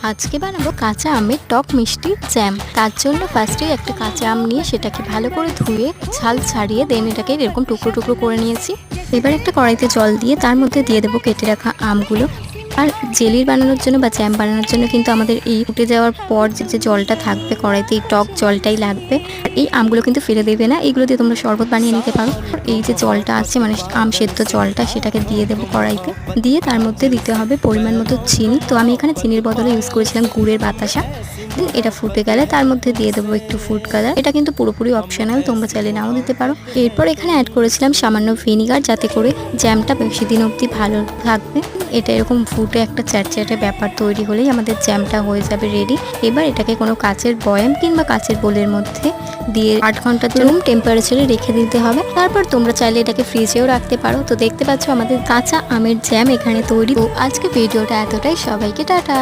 আজকে বানাবো কাঁচা আমের টক মিষ্টি জ্যাম। তার জন্য ফার্স্টে একটা কাঁচা আম নিয়ে সেটাকে ভালো করে ধুয়ে ছাল ছাড়িয়ে দেন এটাকে এরকম টুকরো টুকরো করে নিয়েছি। এবার একটা কড়াইতে জল দিয়ে তার মধ্যে দিয়ে দেবো কেটে রাখা আমগুলো। আর জেলি বানানোর জন্য বা জ্যাম বানানোর জন্য কিন্তু আমাদের এই ফুটে যাওয়ার পর যে জলটা থাকবে কড়াইতে, এই টক জলটাই লাগবে। এই আমগুলো কিন্তু ফেলে দেবে না, এইগুলো দিয়ে তোমরা শরবত বানিয়ে নিতে পারো। এই যে জলটা আছে মানে আম সেদ্ধ জলটা, সেটাকে দিয়ে দেবো কড়াইতে। দিয়ে তার মধ্যে দিতে হবে পরিমাণ মতো চিনি। তো আমি এখানে চিনির বদলে ইউজ করেছিলাম গুড়ের বাতাসা। এটা ফুটে গেলে তার মধ্যে দিয়ে দেবো একটু ফুড কালার। এটা কিন্তু পুরোপুরি অপশনাল, তোমরা চাইলে নাও দিতে পারো। এরপর এখানে অ্যাড করেছিলাম সামান্য ভিনিগার, যাতে করে জ্যামটা বেশি দিন অবধি ভালো থাকবে। এটা এরকম ফুটে একটা চ্যাটচ্যাটে ব্যাপার তৈরি হলেই আমাদের জ্যামটা হয়ে যাবে রেডি। এবার এটাকে কোনো কাচের বয়াম কিংবা কাচের বোলের মধ্যে দিয়ে 8 ঘন্টার জন্য রুম টেম্পারেচারে রেখে দিতে হবে। তারপর তোমরা চাইলে এটাকে ফ্রিজেও রাখতে পারো। তো দেখতে পাচ্ছ আমাদের কাঁচা আমের জ্যাম এখানে তৈরি। তো আজকে ভিডিওটা এতটাই, সবাইকে টাটা।